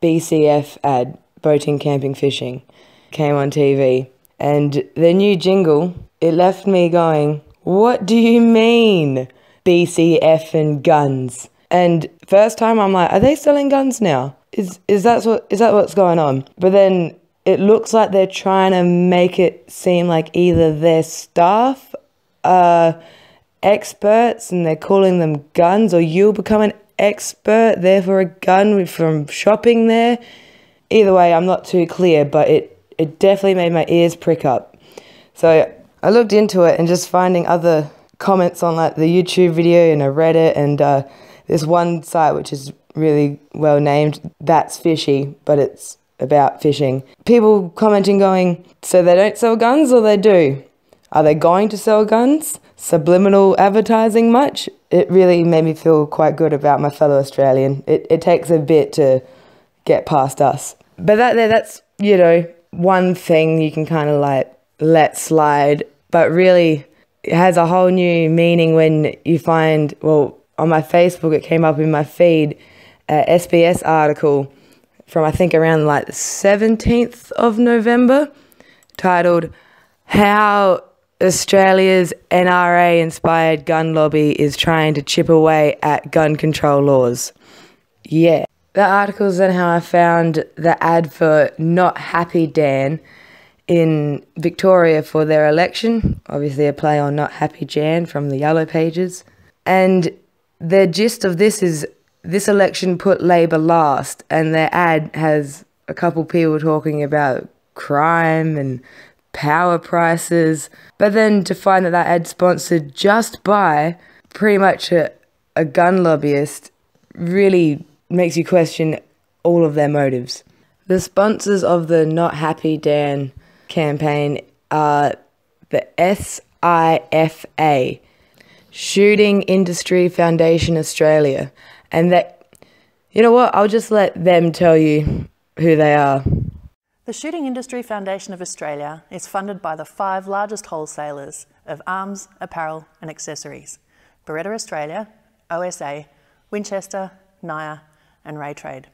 BCF ad, boating, camping, fishing, came on TV. And the new jingle, it left me going, what do you mean BCF and guns? And first time I'm like, are they selling guns now? Is that what's going on? But then it looks like they're trying to make it seem like either their staff are experts and they're calling them guns, or you'll become an expert, therefore a gun from shopping there. Either way, I'm not too clear, but it definitely made my ears prick up. So I looked into it and just finding other comments on like the YouTube video, and I read it, and this one site which is really well named, That's Fishy, but it's about fishing. People commenting going, so they don't sell guns or they do? Are they going to sell guns? Subliminal advertising much? It really made me feel quite good about my fellow Australian. It takes a bit to get past us. But that's, you know, one thing you can kind of like let slide, but really it has a whole new meaning when you find, well, on my Facebook, it came up in my feed, a SBS article from I think around like the 17th of November, titled How Australia's NRA-inspired gun lobby is trying to chip away at gun control laws. Yeah. That article's then how I found the ad for Not Happy Dan in Victoria for their election. Obviously a play on Not Happy Jan from the Yellow Pages. And the gist of this is this election put Labor last, and their ad has a couple people talking about crime and power prices. But then to find that ad's sponsored just by pretty much a gun lobbyist really makes you question all of their motives. The sponsors of the Not Happy Dan campaign are the SIFA, Shooting Industry Foundation Australia. And that, you know what, I'll just let them tell you who they are. The Shooting Industry Foundation of Australia is funded by the 5 largest wholesalers of arms, apparel and accessories: Beretta Australia, OSA, Winchester, Naya and Ray Trade.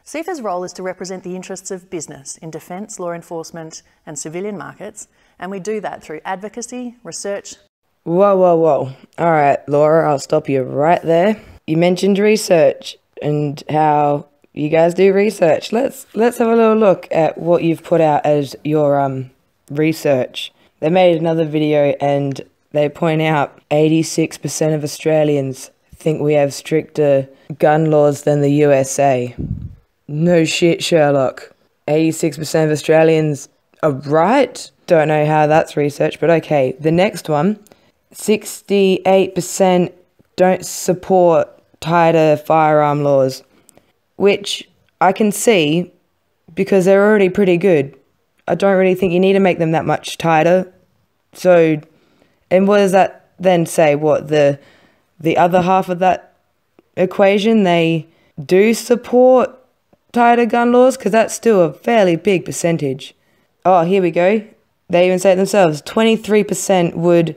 Sifa's role is to represent the interests of business in defence, law enforcement and civilian markets, and we do that through advocacy, research. Whoa. All right, Laura, I'll stop you right there. You mentioned research and how you guys do research. Let's have a little look at what you've put out as your research. They made another video and they point out 86% of Australians think we have stricter gun laws than the USA. No shit, Sherlock. 86% of Australians are right? Don't know how that's research, but okay. The next one, 68% don't support tighter firearm laws, which I can see because they're already pretty good. I don't really think you need to make them that much tighter. So, and what does that then say? What, the other half of that equation, they do support tighter gun laws? Because that's still a fairly big percentage. Oh, here we go. They even say it themselves. 23% would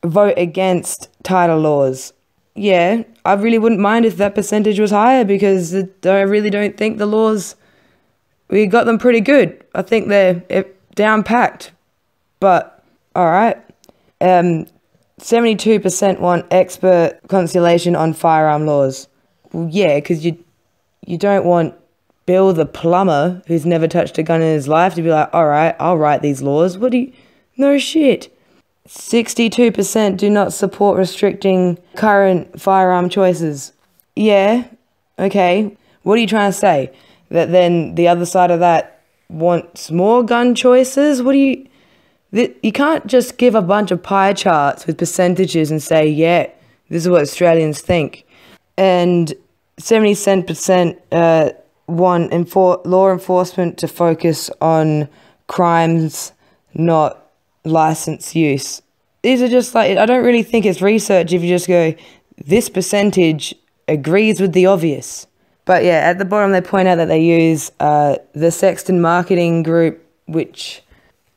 vote against tighter laws. Yeah, I really wouldn't mind if that percentage was higher, because I really don't think the laws, we got them pretty good. I think they're down-packed. But, alright. 72% want expert consultation on firearm laws. Well, yeah, because you don't want Bill the plumber, who's never touched a gun in his life, to be like, alright, I'll write these laws. No shit. 62% do not support restricting current firearm choices. Yeah, okay. What are you trying to say? That then the other side of that wants more gun choices? You can't just give a bunch of pie charts with percentages and say, yeah, this is what Australians think. And 77% want law enforcement to focus on crimes, not license use. These are just like, I don't really think it's research if you just go, this percentage agrees with the obvious. But yeah, at the bottom they point out that they use the Sexton Marketing Group, which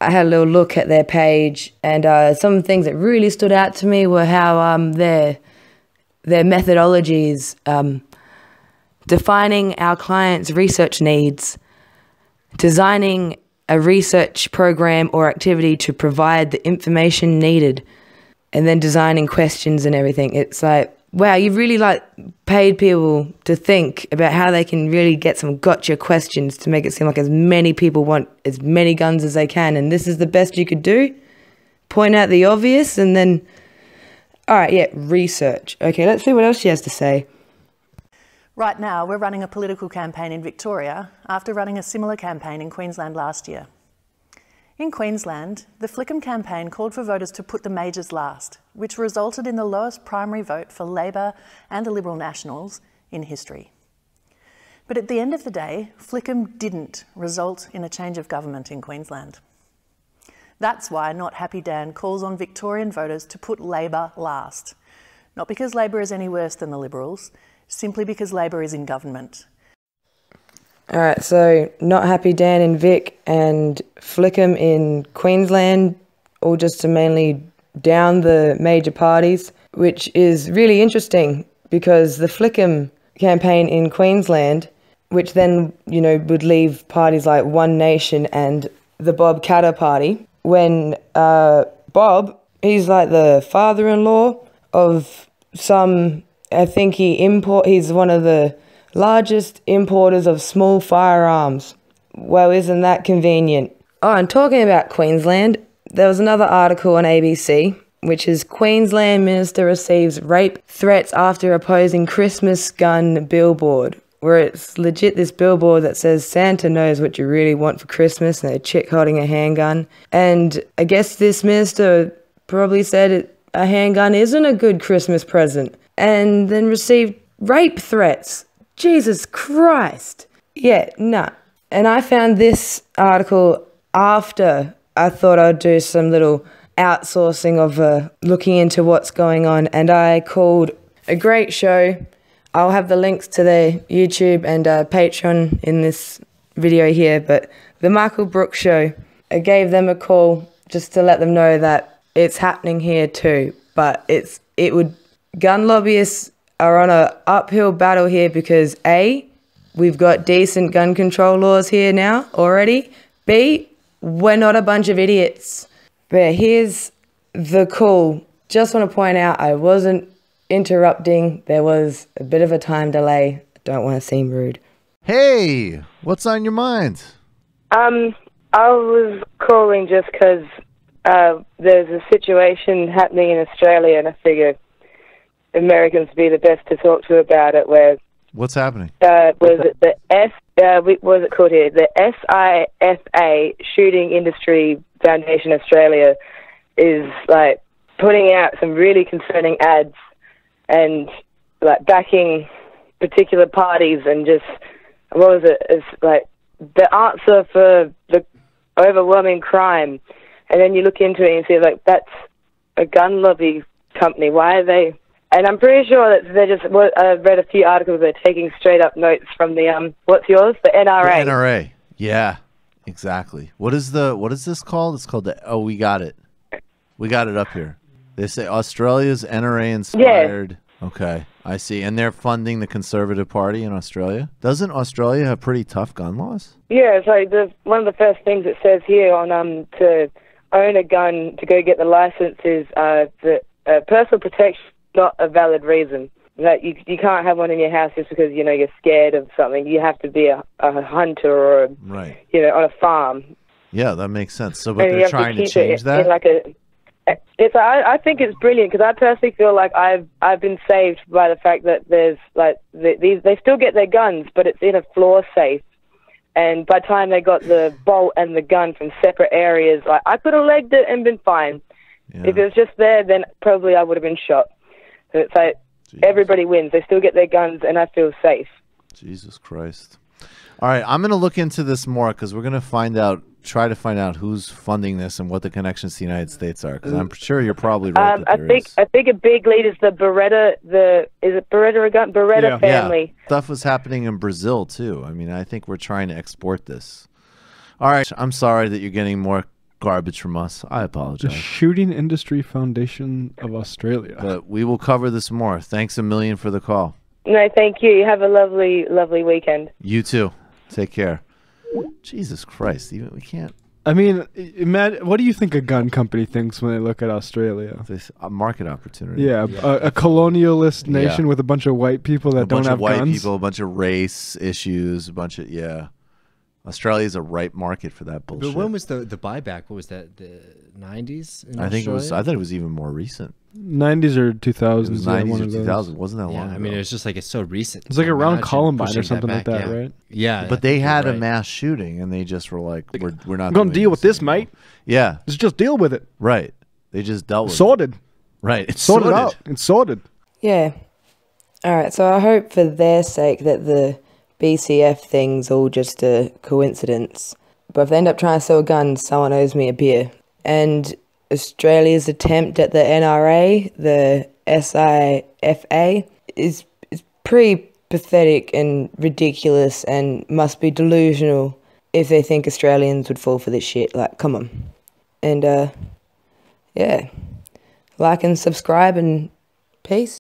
I had a little look at their page, and some things that really stood out to me were how their methodologies defining our clients' research needs, designing a research program or activity to provide the information needed, and then designing questions and everything. It's like, wow, you've really like paid people to think about how they can really get some gotcha questions to make it seem like as many people want as many guns as they can, and this is the best you could do? Point out the obvious, and then, all right, yeah, research. Okay, let's see what else she has to say. Right now, we're running a political campaign in Victoria after running a similar campaign in Queensland last year. In Queensland, the Flickham campaign called for voters to put the majors last, which resulted in the lowest primary vote for Labor and the Liberal Nationals in history. But at the end of the day, Flickham didn't result in a change of government in Queensland. That's why Not Happy Dan calls on Victorian voters to put Labor last. Not because Labor is any worse than the Liberals, simply because Labor is in government. All right, so Not Happy Dan in Vic and Flickham in Queensland, all just to mainly down the major parties, which is really interesting because the Flickham campaign in Queensland, which then, you know, would leave parties like One Nation and the Bob Katter Party, when Bob, he's like the father-in-law of some, I think he's one of the largest importers of small firearms. Well, isn't that convenient? Oh, and talking about Queensland, there was another article on ABC, which is Queensland Minister receives rape threats after opposing Christmas gun billboard, where it's legit this billboard that says Santa knows what you really want for Christmas, and a chick holding a handgun. And I guess this minister probably said a handgun isn't a good Christmas present, and then received rape threats. Jesus Christ. Yeah, nah. And I found this article after I thought I'd do some little outsourcing of looking into what's going on, and I called a great show. I'll have the links to their YouTube and Patreon in this video here, but the Michael Brooks Show, I gave them a call just to let them know that it's happening here too, but gun lobbyists are on a uphill battle here because A, we've got decent gun control laws here now already. B, we're not a bunch of idiots. But here's the call. Just want to point out I wasn't interrupting. There was a bit of a time delay. Don't want to seem rude. Hey, what's on your mind? I was calling just because there's a situation happening in Australia, and I figure Americans would be the best to talk to about it. Where what's happening? Was it the what was it called here? The SIFA Shooting Industry Foundation Australia is like putting out some really concerning ads and like backing particular parties, and just what was it? It's like the answer for the overwhelming crime. And then you look into it and you see like that's a gun lobby company. Why are they? And I'm pretty sure that they're just. I've read a few articles. They're taking straight up notes from the what's yours? The NRA. The NRA. Yeah, exactly. What is this called? It's called the. Oh, we got it. We got it up here. They say Australia's NRA inspired. Yeah. Okay, I see. And they're funding the Conservative Party in Australia. Doesn't Australia have pretty tough gun laws? Yeah, it's like one of the first things it says here on to own a gun to go get the license is that personal protection. Not a valid reason. Like you can't have one in your house just because you're scared of something. You have to be a hunter or right. On a farm. Yeah, that makes sense. So, but they're trying to change that. I think it's brilliant because I personally feel like I've been saved by the fact that there's like they still get their guns, but it's in a floor safe. And by the time they got the bolt and the gun from separate areas, like I could have legged it and been fine. Yeah. If it was just there, then probably I would have been shot. So it's like everybody wins. They still get their guns, and I feel safe. Jesus Christ. All right, I'm going to look into this more because we're going to try to find out who's funding this and what the connections to the United States are. Because I'm sure you're probably right. I think a big lead is the Beretta. Beretta family. Yeah. Stuff was happening in Brazil too. I mean, I think we're trying to export this. All right, I'm sorry that you're getting more garbage from us. I apologize. The Shooting Industry Foundation of Australia. But we will cover this more. Thanks a million for the call. No, thank you. Have a lovely, lovely weekend. You too. Take care. Jesus Christ, we can't. I mean, imagine, what do you think a gun company thinks when they look at Australia? This a market opportunity. Yeah, a colonialist nation with a bunch of white people that don't have guns. A bunch of white people, a bunch of race issues, a bunch of Australia's a ripe market for that bullshit. But when was the buyback? What was that? The 90s? I think it was. I thought it was even more recent. 90s or 2000s. It was 90s or 2000s. Wasn't that long ago? I mean, it was just like it's so recent. It's like around Columbine or something like that, right? Yeah. But they had a mass shooting, and they just were like, "We're not going to deal with this, mate." Yeah. Just deal with it. Right. They just dealt with sorted. It. Right. It's sorted out. It's sorted. Yeah. All right. So I hope for their sake that the BCF thing's all just a coincidence. But if they end up trying to sell guns, someone owes me a beer. And Australia's attempt at the NRA, the SIFA, is pretty pathetic and ridiculous and must be delusional if they think Australians would fall for this shit. Like, come on. And, yeah. Like and subscribe and peace.